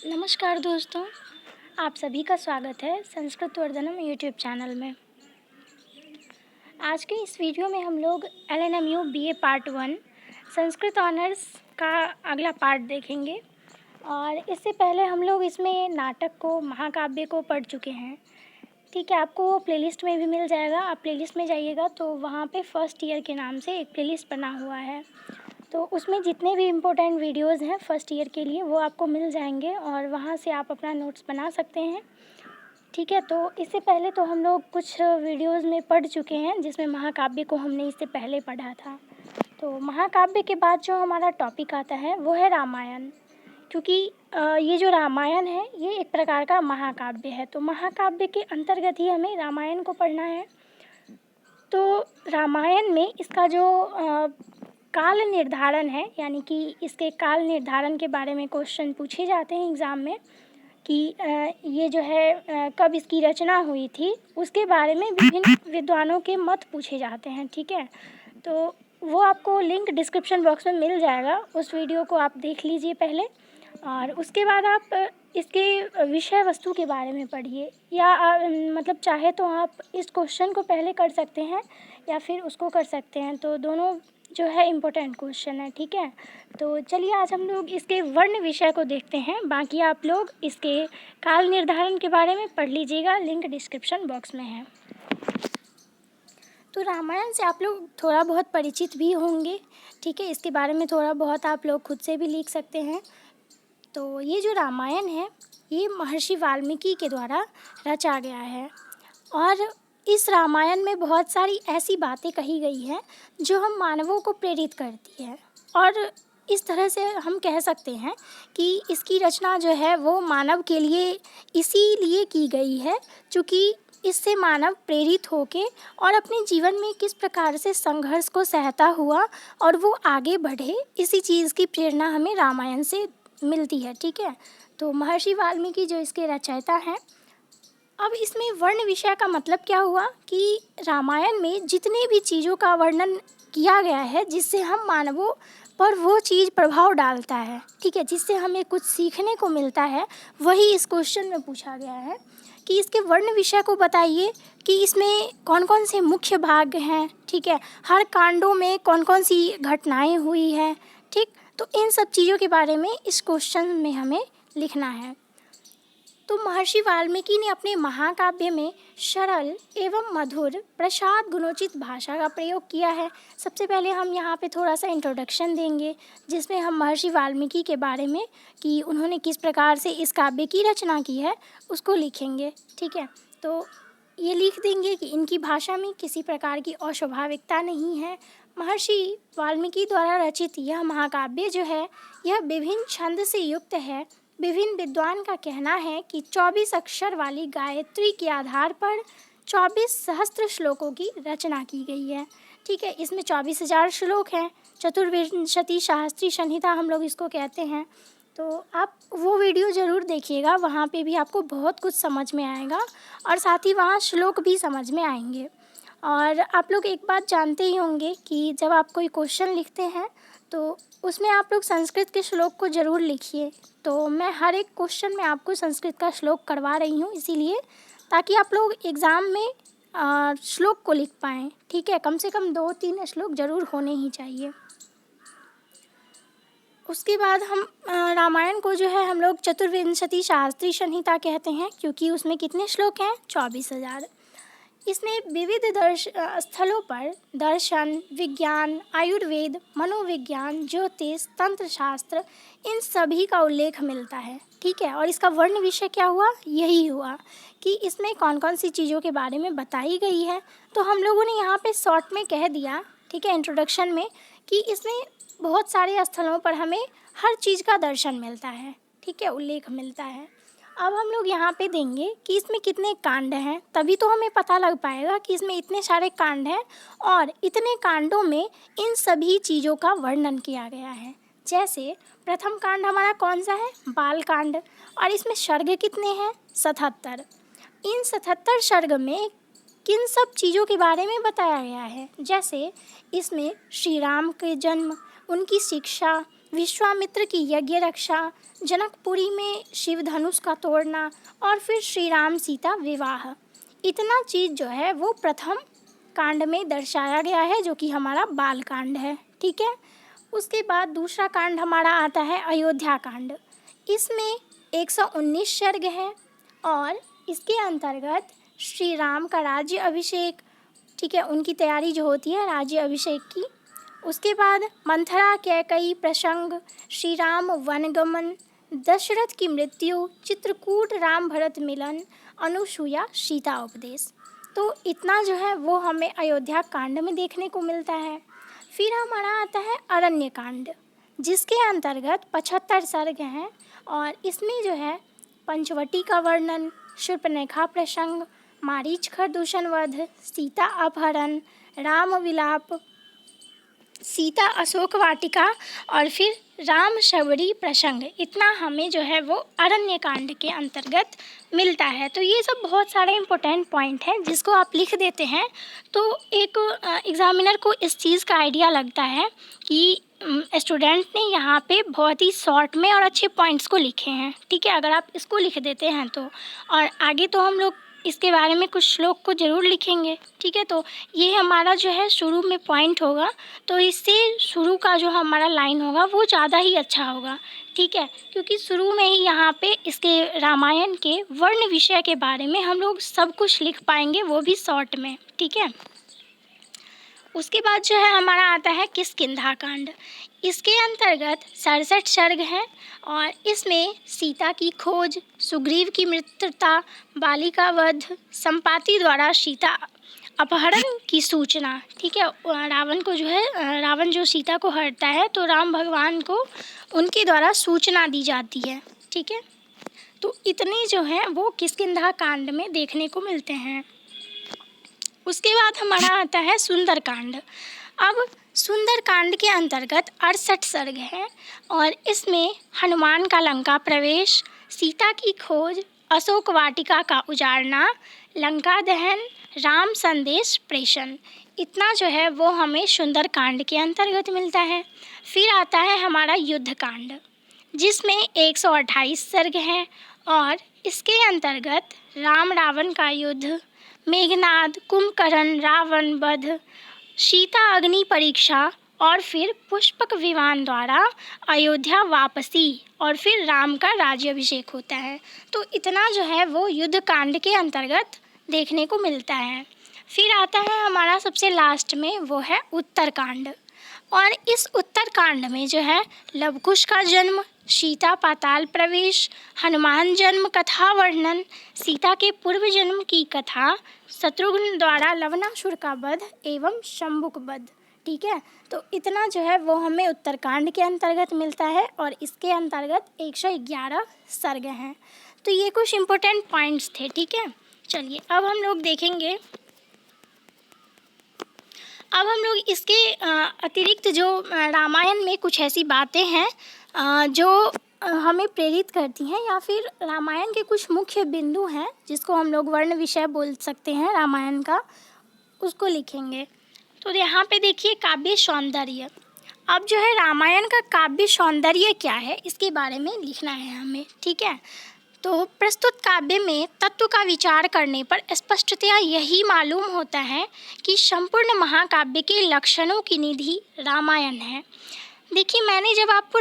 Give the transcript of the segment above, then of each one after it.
नमस्कार दोस्तों, आप सभी का स्वागत है संस्कृत वर्धनम यूट्यूब चैनल में। आज के इस वीडियो में हम लोग LNMU BA part 1 Sanskrit honours का अगला पार्ट देखेंगे। और इससे पहले हम लोग इसमें नाटक को, महाकाव्य को पढ़ चुके हैं। ठीक है, आपको वो प्लेलिस्ट में भी मिल जाएगा। आप प्लेलिस्ट में जाइएगा तो वहाँ पे फर्स्ट ईयर के नाम से एक प्लेलिस्ट बना हुआ है, तो उसमें जितने भी इम्पोर्टेंट वीडियोज़ हैं फर्स्ट ईयर के लिए वो आपको मिल जाएंगे और वहाँ से आप अपना नोट्स बना सकते हैं। ठीक है, तो इससे पहले तो हम लोग कुछ वीडियोज़ में पढ़ चुके हैं, जिसमें महाकाव्य को हमने इससे पहले पढ़ा था। तो महाकाव्य के बाद जो हमारा टॉपिक आता है वो है रामायण, क्योंकि ये जो रामायण है ये एक प्रकार का महाकाव्य है। तो महाकाव्य के अंतर्गत ही हमें रामायण को पढ़ना है। तो रामायण में इसका जो काल निर्धारण है, यानी कि इसके काल निर्धारण के बारे में क्वेश्चन पूछे जाते हैं एग्ज़ाम में कि ये जो है कब इसकी रचना हुई थी, उसके बारे में विभिन्न विद्वानों के मत पूछे जाते हैं। ठीक है, तो वो आपको लिंक डिस्क्रिप्शन बॉक्स में मिल जाएगा, उस वीडियो को आप देख लीजिए पहले, और उसके बाद आप इसके विषय वस्तु के बारे में पढ़िए। या मतलब चाहे तो आप इस क्वेश्चन को पहले कर सकते हैं या फिर उसको कर सकते हैं, तो दोनों जो है इम्पोर्टेंट क्वेश्चन है। ठीक है, तो चलिए आज हम लोग इसके वर्ण विषय को देखते हैं। बाकी आप लोग इसके काल निर्धारण के बारे में पढ़ लीजिएगा, लिंक डिस्क्रिप्शन बॉक्स में है। तो रामायण से आप लोग थोड़ा बहुत परिचित भी होंगे। ठीक है, इसके बारे में थोड़ा बहुत आप लोग खुद से भी लिख सकते हैं। तो ये जो रामायण है ये महर्षि वाल्मीकि के द्वारा रचा गया है, और इस रामायण में बहुत सारी ऐसी बातें कही गई हैं जो हम मानवों को प्रेरित करती है। और इस तरह से हम कह सकते हैं कि इसकी रचना जो है वो मानव के लिए इसीलिए की गई है, क्योंकि इससे मानव प्रेरित होके और अपने जीवन में किस प्रकार से संघर्ष को सहता हुआ और वो आगे बढ़े, इसी चीज़ की प्रेरणा हमें रामायण से मिलती है। ठीक है, तो महर्षि वाल्मीकि जो इसके रचयिता हैं। अब इसमें वर्ण विषय का मतलब क्या हुआ कि रामायण में जितनी भी चीज़ों का वर्णन किया गया है जिससे हम मानवों पर वो चीज़ प्रभाव डालता है, ठीक है, जिससे हमें कुछ सीखने को मिलता है, वही इस क्वेश्चन में पूछा गया है कि इसके वर्ण विषय को बताइए कि इसमें कौन कौन से मुख्य भाग हैं। ठीक है, हर कांडों में कौन कौन सी घटनाएं हुई हैं। ठीक, तो इन सब चीज़ों के बारे में इस क्वेश्चन में हमें लिखना है। तो महर्षि वाल्मीकि ने अपने महाकाव्य में सरल एवं मधुर प्रसाद गुणोचित भाषा का प्रयोग किया है। सबसे पहले हम यहाँ पे थोड़ा सा इंट्रोडक्शन देंगे, जिसमें हम महर्षि वाल्मीकि के बारे में कि उन्होंने किस प्रकार से इस काव्य की रचना की है उसको लिखेंगे। ठीक है, तो ये लिख देंगे कि इनकी भाषा में किसी प्रकार की अस्वाभाविकता नहीं है। महर्षि वाल्मीकि द्वारा रचित यह महाकाव्य जो है यह विभिन्न छंद से युक्त है। विभिन्न विद्वान का कहना है कि 24 अक्षर वाली गायत्री के आधार पर 24 सहस्त्र श्लोकों की रचना की गई है। ठीक है, इसमें 24,000 श्लोक हैं। चतुर्विंशति शास्त्री संहिता हम लोग इसको कहते हैं। तो आप वो वीडियो ज़रूर देखिएगा, वहाँ पे भी आपको बहुत कुछ समझ में आएगा और साथ ही वहाँ श्लोक भी समझ में आएंगे। और आप लोग एक बात जानते ही होंगे कि जब आप कोई क्वेश्चन लिखते हैं तो उसमें आप लोग संस्कृत के श्लोक को ज़रूर लिखिए। तो मैं हर एक क्वेश्चन में आपको संस्कृत का श्लोक करवा रही हूँ, इसीलिए ताकि आप लोग एग्ज़ाम में श्लोक को लिख पाएँ। ठीक है, कम से कम 2-3 श्लोक ज़रूर होने ही चाहिए। उसके बाद हम रामायण को जो है हम लोग चतुर्विंशति शास्त्री संहिता कहते हैं, क्योंकि उसमें कितने श्लोक हैं? 24,000। इसमें विविध स्थलों पर दर्शन, विज्ञान, आयुर्वेद, मनोविज्ञान, ज्योतिष, तंत्र शास्त्र, इन सभी का उल्लेख मिलता है। ठीक है, और इसका वर्ण विषय क्या हुआ? यही हुआ कि इसमें कौन कौन सी चीज़ों के बारे में बताई गई है। तो हम लोगों ने यहाँ पे शॉर्ट में कह दिया, ठीक है, इंट्रोडक्शन में, कि इसमें बहुत सारे स्थलों पर हमें हर चीज़ का दर्शन मिलता है। ठीक है, उल्लेख मिलता है। अब हम लोग यहाँ पे देंगे कि इसमें कितने कांड हैं, तभी तो हमें पता लग पाएगा कि इसमें इतने सारे कांड हैं और इतने कांडों में इन सभी चीज़ों का वर्णन किया गया है। जैसे प्रथम कांड हमारा कौन सा है? बाल कांड, और इसमें सर्ग कितने हैं? 77। इन 77 सर्ग में किन सब चीज़ों के बारे में बताया गया है? जैसे इसमें श्री राम के जन्म, उनकी शिक्षा, विश्वामित्र की यज्ञ रक्षा, जनकपुरी में शिव धनुष का तोड़ना और फिर श्री राम सीता विवाह, इतना चीज़ जो है वो प्रथम कांड में दर्शाया गया है, जो कि हमारा बाल कांड है। ठीक है। उसके बाद दूसरा कांड हमारा आता है अयोध्या कांड। इसमें 119 सर्ग हैं और इसके अंतर्गत श्री राम का राज्य अभिषेक, ठीक है, उनकी तैयारी जो होती है राज्य अभिषेक की। उसके बाद मंथरा कैकई प्रसंग, श्री राम वनगमन, दशरथ की मृत्यु, चित्रकूट राम भरत मिलन, अनुसूया सीता उपदेश। तो इतना जो है वो हमें अयोध्या कांड में देखने को मिलता है। फिर हमारा आता है अरण्य कांड, जिसके अंतर्गत 75 सर्ग हैं और इसमें जो है पंचवटी का वर्णन, शूर्पणखा प्रसंग, मारीच खरदूषण वध, सीता अपहरण, राम विलाप, सीता अशोक वाटिका और फिर राम शबरी प्रसंग, इतना हमें जो है वो अरण्य कांड के अंतर्गत मिलता है। तो ये सब बहुत सारे इम्पोर्टेंट पॉइंट हैं जिसको आप लिख देते हैं तो एक एग्ज़ामिनर को इस चीज़ का आइडिया लगता है कि स्टूडेंट ने यहाँ पे बहुत ही शॉर्ट में और अच्छे पॉइंट्स को लिखे हैं। ठीक है, अगर आप इसको लिख देते हैं तो, और आगे तो हम लोग इसके बारे में कुछ श्लोक को ज़रूर लिखेंगे। ठीक है, तो ये हमारा जो है शुरू में पॉइंट होगा, तो इससे शुरू का जो हमारा लाइन होगा वो ज़्यादा ही अच्छा होगा। ठीक है, क्योंकि शुरू में ही यहाँ पे इसके रामायण के वर्ण विषय के बारे में हम लोग सब कुछ लिख पाएंगे, वो भी शॉर्ट में। ठीक है। उसके बाद जो है हमारा आता है किष्किंधा कांड। इसके अंतर्गत 67 सर्ग हैं और इसमें सीता की खोज, सुग्रीव की मित्रता, बाली का वध, संपाति द्वारा सीता अपहरण की सूचना। ठीक है, रावण को जो है रावण जो सीता को हरता है तो राम भगवान को उनके द्वारा सूचना दी जाती है। ठीक है, तो इतने जो हैं वो किष्किंधा कांड में देखने को मिलते हैं। उसके बाद हमारा आता है सुंदर कांड। अब सुंदर कांड के अंतर्गत 68 सर्ग हैं और इसमें हनुमान का लंका प्रवेश, सीता की खोज, अशोक वाटिका का उजाड़ना, लंका दहन, राम संदेश प्रेषण, इतना जो है वो हमें सुंदर कांड के अंतर्गत मिलता है। फिर आता है हमारा युद्ध कांड, जिसमें 128 सर्ग हैं और इसके अंतर्गत राम रावण का युद्ध, मेघनाद, कुंभकर्ण, रावण वध, सीता अग्नि परीक्षा और फिर पुष्पक विमान द्वारा अयोध्या वापसी और फिर राम का राज्याभिषेक होता है। तो इतना जो है वो युद्ध कांड के अंतर्गत देखने को मिलता है। फिर आता है हमारा सबसे लास्ट में वो है उत्तर कांड, और इस उत्तर कांड में जो है लवकुश का जन्म, सीता पाताल प्रवेश, हनुमान जन्म कथा वर्णन, सीता के पूर्व जन्म की कथा, शत्रुघ्न द्वारा लवणासुर का वध एवं शंभुक वध। ठीक है, तो इतना जो है वो हमें उत्तरकांड के अंतर्गत मिलता है और इसके अंतर्गत 111 सर्ग हैं। तो ये कुछ इम्पोर्टेंट पॉइंट्स थे। ठीक है, चलिए अब हम लोग देखेंगे, अब हम लोग इसके अतिरिक्त जो रामायण में कुछ ऐसी बातें हैं जो हमें प्रेरित करती हैं, या फिर रामायण के कुछ मुख्य बिंदु हैं जिसको हम लोग वर्ण विषय बोल सकते हैं रामायण का, उसको लिखेंगे। तो यहाँ पे देखिए काव्य सौंदर्य। अब जो है रामायण का काव्य सौंदर्य क्या है इसके बारे में लिखना है हमें। ठीक है, तो प्रस्तुत काव्य में तत्व का विचार करने पर स्पष्टतया यही मालूम होता है कि संपूर्ण महाकाव्य के लक्षणों की निधि रामायण है। देखिए, मैंने जब आपको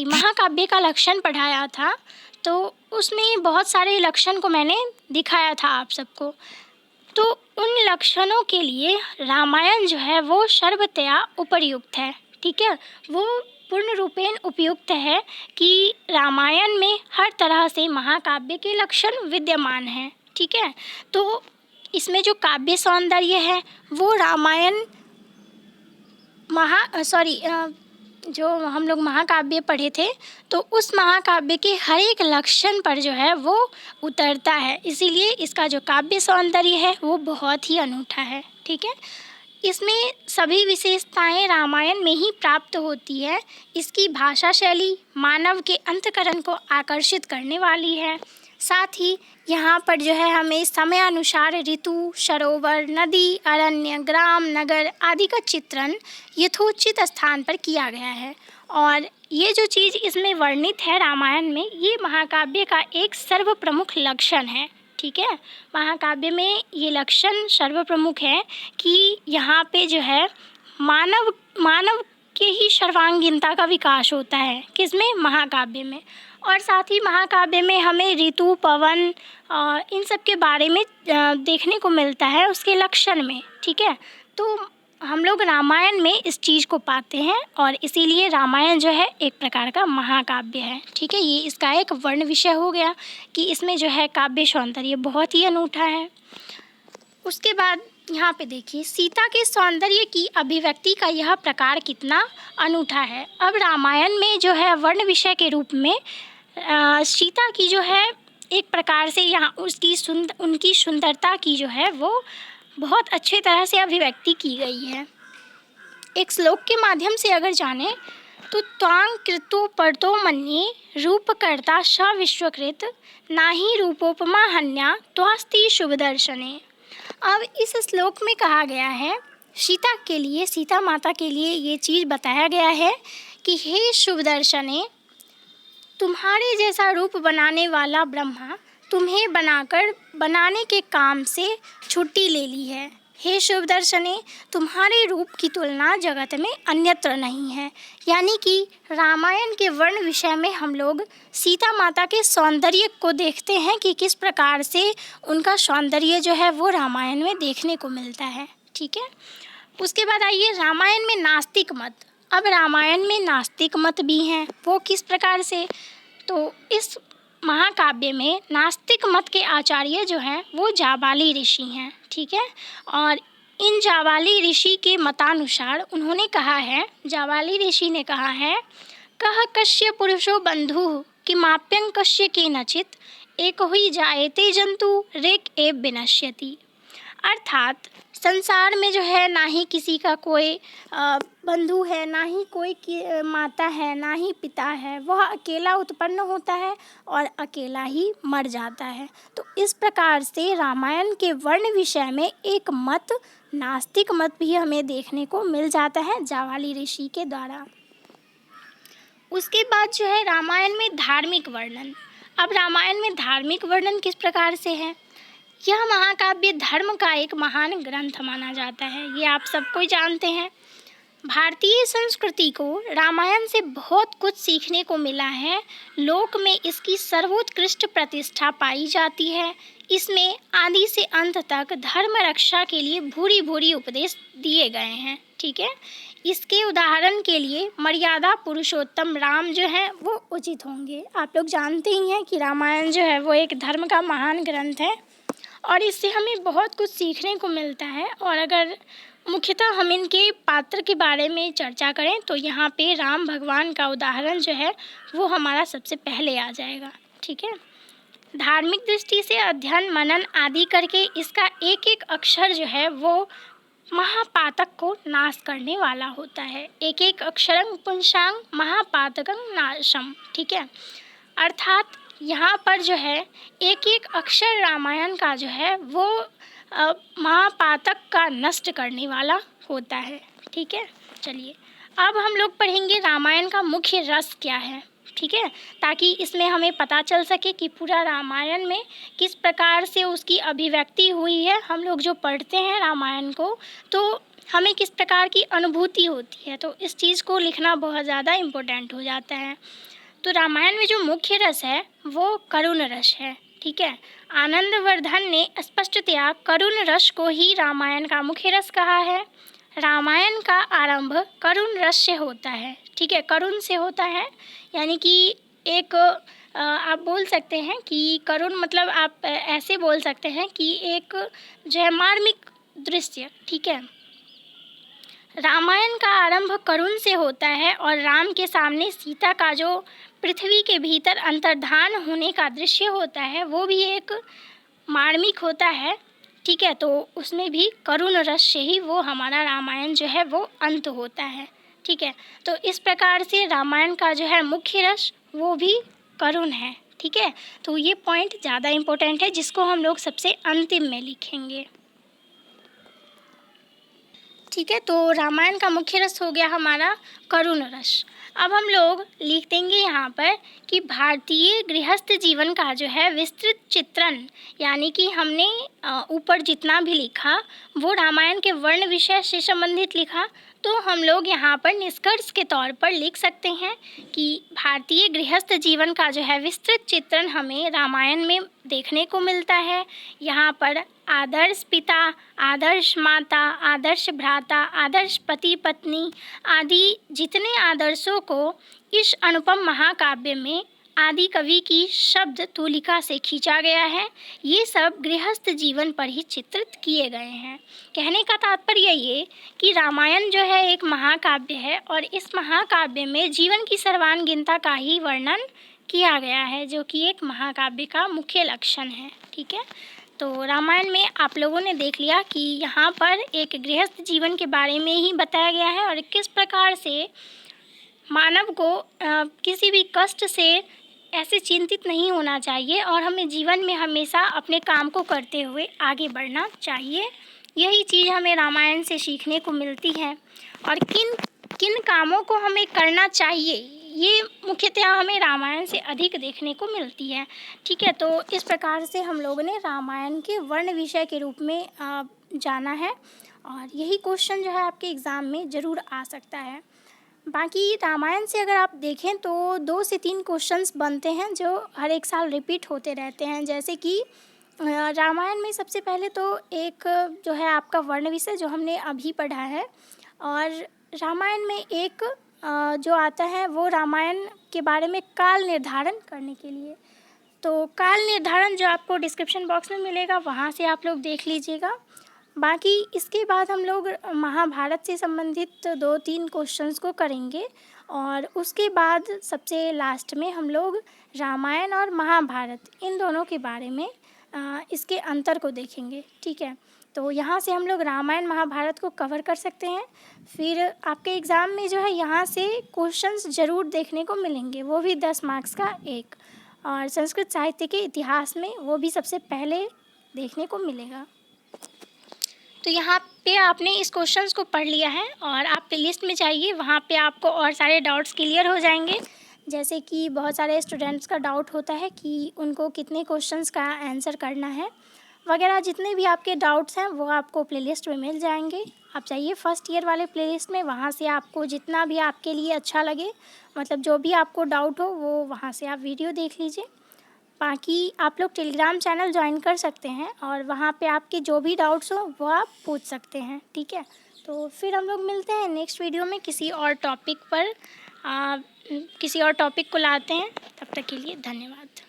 महाकाव्य का लक्षण पढ़ाया था तो उसमें बहुत सारे लक्षण को मैंने दिखाया था आप सबको। तो उन लक्षणों के लिए रामायण जो है वो सर्वतया उपयुक्त है। ठीक है, वो पूर्ण रूपेण उपयुक्त है कि रामायण में हर तरह से महाकाव्य के लक्षण विद्यमान हैं। ठीक है, तो इसमें जो काव्य सौंदर्य है वो रामायण जो हम लोग महाकाव्य पढ़े थे तो उस महाकाव्य के हर एक लक्षण पर जो है वो उतरता है, इसीलिए इसका जो काव्य सौंदर्य है वो बहुत ही अनूठा है। ठीक है, इसमें सभी विशेषताएं रामायण में ही प्राप्त होती है। इसकी भाषा शैली मानव के अंतःकरण को आकर्षित करने वाली है। साथ ही यहाँ पर जो है हमें समय अनुसार ऋतु, सरोवर, नदी, अरण्य, ग्राम, नगर आदि का चित्रण यथोचित स्थान पर किया गया है और ये जो चीज़ इसमें वर्णित है रामायण में, ये महाकाव्य का एक सर्वप्रमुख लक्षण है। ठीक है, महाकाव्य में ये लक्षण सर्वप्रमुख है कि यहाँ पे जो है मानव मानव के ही सर्वांगीणता का विकास होता है। किसमें? महाकाव्य में। और साथ ही महाकाव्य में हमें ऋतु, पवन इन सब के बारे में देखने को मिलता है उसके लक्षण में। ठीक है, तो हम लोग रामायण में इस चीज़ को पाते हैं और इसीलिए रामायण जो है एक प्रकार का महाकाव्य है। ठीक है, ये इसका एक वर्ण विषय हो गया कि इसमें जो है काव्य सौंदर्य बहुत ही अनूठा है। उसके बाद यहाँ पे देखिए, सीता के सौंदर्य की अभिव्यक्ति का यह प्रकार कितना अनूठा है। अब रामायण में जो है वर्ण विषय के रूप में सीता की जो है एक प्रकार से यहाँ उनकी सुंदरता की जो है वो बहुत अच्छे तरह से अभिव्यक्ति की गई है। एक श्लोक के माध्यम से अगर जाने तो त्वां कृतो परतो मन्ये रूपकर्ता स विश्वकृत नाही रूपोपमा हन्या त्वास्ति शुभ दर्शने। अब इस श्लोक में कहा गया है सीता के लिए, सीता माता के लिए ये चीज़ बताया गया है कि हे शुभ दर्शने, तुम्हारे जैसा रूप बनाने वाला ब्रह्मा तुम्हें बनाने के काम से छुट्टी ले ली है। हे शुभ दर्शने, तुम्हारे रूप की तुलना जगत में अन्यत्र नहीं है। यानी कि रामायण के वर्ण विषय में हम लोग सीता माता के सौंदर्य को देखते हैं कि किस प्रकार से उनका सौंदर्य जो है वो रामायण में देखने को मिलता है। ठीक है, उसके बाद आइए रामायण में नास्तिक मत। अब रामायण में नास्तिक मत भी हैं, वो किस प्रकार से? तो इस महाकाव्य में नास्तिक मत के आचार्य जो हैं वो जाबाली ऋषि हैं। ठीक है, और इन जाबाली ऋषि के मतानुसार उन्होंने कहा है, जाबाली ऋषि ने कहा है, कह कस्य पुरुषो बंधु किमाप्यं कस्य केनचित् एक हुई जायते जंतु रेक एव विनश्यति। अर्थात संसार में जो है ना ही किसी का कोई बंधु है, ना ही कोई माता है, ना ही पिता है, वह अकेला उत्पन्न होता है और अकेला ही मर जाता है। तो इस प्रकार से रामायण के वर्ण विषय में एक मत, नास्तिक मत भी हमें देखने को मिल जाता है जाबाली ऋषि के द्वारा। उसके बाद जो है रामायण में धार्मिक वर्णन। अब रामायण में धार्मिक वर्णन किस प्रकार से है? यह महाकाव्य धर्म का एक महान ग्रंथ माना जाता है, ये आप सबको जानते हैं। भारतीय संस्कृति को रामायण से बहुत कुछ सीखने को मिला है। लोक में इसकी सर्वोत्कृष्ट प्रतिष्ठा पाई जाती है। इसमें आदि से अंत तक धर्म रक्षा के लिए भूरी भूरी उपदेश दिए गए हैं। ठीक है, इसके उदाहरण के लिए मर्यादा पुरुषोत्तम राम जो है वो उचित होंगे। आप लोग जानते ही हैं कि रामायण जो है वो एक धर्म का महान ग्रंथ है और इससे हमें बहुत कुछ सीखने को मिलता है। और अगर मुख्यतः हम इनके पात्र के बारे में चर्चा करें तो यहाँ पे राम भगवान का उदाहरण जो है वो हमारा सबसे पहले आ जाएगा। ठीक है, धार्मिक दृष्टि से अध्ययन मनन आदि करके इसका एक एक अक्षर जो है वो महापातक को नाश करने वाला होता है। एक एक अक्षरं पुंसांग महापातकं नाशम। ठीक है, अर्थात यहाँ पर जो है एक एक अक्षर रामायण का जो है वो महापातक का नष्ट करने वाला होता है। ठीक है, चलिए अब हम लोग पढ़ेंगे रामायण का मुख्य रस क्या है। ठीक है, ताकि इसमें हमें पता चल सके कि पूरा रामायण में किस प्रकार से उसकी अभिव्यक्ति हुई है। हम लोग जो पढ़ते हैं रामायण को तो हमें किस प्रकार की अनुभूति होती है, तो इस चीज़ को लिखना बहुत ज़्यादा इम्पोर्टेंट हो जाता है। तो रामायण में जो मुख्य रस है वो करुण रस है। ठीक है, आनंदवर्धन ने स्पष्टतया करुण रस को ही रामायण का मुख्य रस कहा है। रामायण का आरंभ करुण रस से होता है। ठीक है, करुण से होता है, यानी कि एक आप बोल सकते हैं कि करुण मतलब आप ऐसे बोल सकते हैं कि एक जो है मार्मिक दृश्य। ठीक है, रामायण का आरंभ करुण से होता है और राम के सामने सीता का जो पृथ्वी के भीतर अंतर्धान होने का दृश्य होता है वो भी एक मार्मिक होता है। ठीक है, तो उसमें भी करुण रस से ही वो हमारा रामायण जो है वो अंत होता है। ठीक है, तो इस प्रकार से रामायण का जो है मुख्य रस वो भी करुण है। ठीक है, तो ये पॉइंट ज़्यादा इम्पोर्टेंट है जिसको हम लोग सबसे अंतिम में लिखेंगे। ठीक है, तो रामायण का मुख्य रस हो गया हमारा करुण रस। अब हम लोग लिख देंगे यहाँ पर कि भारतीय गृहस्थ जीवन का जो है विस्तृत चित्रण, यानी कि हमने ऊपर जितना भी लिखा वो रामायण के वर्ण विषय से संबंधित लिखा, तो हम लोग यहाँ पर निष्कर्ष के तौर पर लिख सकते हैं कि भारतीय गृहस्थ जीवन का जो है विस्तृत चित्रण हमें रामायण में देखने को मिलता है। यहाँ पर आदर्श पिता, आदर्श माता, आदर्श भ्राता, आदर्श पति पत्नी आदि जितने आदर्शों को इस अनुपम महाकाव्य में आदि कवि की शब्द तूलिका से खींचा गया है, ये सब गृहस्थ जीवन पर ही चित्रित किए गए हैं। कहने का तात्पर्य ये कि रामायण जो है एक महाकाव्य है और इस महाकाव्य में जीवन की सर्वांगीणता का ही वर्णन किया गया है, जो कि एक महाकाव्य का मुख्य लक्षण है। ठीक है, तो रामायण में आप लोगों ने देख लिया कि यहाँ पर एक गृहस्थ जीवन के बारे में ही बताया गया है और किस प्रकार से मानव को किसी भी कष्ट से ऐसे चिंतित नहीं होना चाहिए और हमें जीवन में हमेशा अपने काम को करते हुए आगे बढ़ना चाहिए। यही चीज़ हमें रामायण से सीखने को मिलती है और किन किन कामों को हमें करना चाहिए, ये मुख्यतः हमें रामायण से अधिक देखने को मिलती है। ठीक है, तो इस प्रकार से हम लोगों ने रामायण के वर्ण विषय के रूप में जाना है और यही क्वेश्चन जो है आपके एग्ज़ाम में ज़रूर आ सकता है। बाकी रामायण से अगर आप देखें तो 2 से 3 क्वेश्चंस बनते हैं जो हर एक साल रिपीट होते रहते हैं। जैसे कि रामायण में सबसे पहले तो एक जो है आपका वर्ण विषय जो हमने अभी पढ़ा है, और रामायण में एक जो आता है वो रामायण के बारे में काल निर्धारण करने के लिए। तो काल निर्धारण जो आपको डिस्क्रिप्शन बॉक्स में मिलेगा वहाँ से आप लोग देख लीजिएगा। बाकी इसके बाद हम लोग महाभारत से संबंधित 2-3 क्वेश्चंस को करेंगे और उसके बाद सबसे लास्ट में हम लोग रामायण और महाभारत इन दोनों के बारे में इसके अंतर को देखेंगे। ठीक है, तो यहाँ से हम लोग रामायण महाभारत को कवर कर सकते हैं। फिर आपके एग्ज़ाम में जो है यहाँ से क्वेश्चंस ज़रूर देखने को मिलेंगे, वो भी 10 मार्क्स का एक, और संस्कृत साहित्य के इतिहास में वो भी सबसे पहले देखने को मिलेगा। तो यहाँ पे आपने इस क्वेश्चंस को पढ़ लिया है और आप प्लेलिस्ट में जाइए, वहाँ पे आपको और सारे डाउट्स क्लियर हो जाएंगे। जैसे कि बहुत सारे स्टूडेंट्स का डाउट होता है कि उनको कितने क्वेश्चंस का आंसर करना है वगैरह, जितने भी आपके डाउट्स हैं वो आपको प्लेलिस्ट में मिल जाएंगे। आप जाइए फर्स्ट ईयर वाले प्लेलिस्ट में, वहाँ से आपको जितना भी आपके लिए अच्छा लगे, मतलब जो भी आपको डाउट हो वो वहाँ से आप वीडियो देख लीजिए। बाकी आप लोग टेलीग्राम चैनल ज्वाइन कर सकते हैं और वहाँ पे आपके जो भी डाउट्स हो वो आप पूछ सकते हैं। ठीक है, तो फिर हम लोग मिलते हैं नेक्स्ट वीडियो में किसी और टॉपिक पर, किसी और टॉपिक को लाते हैं। तब तक के लिए धन्यवाद।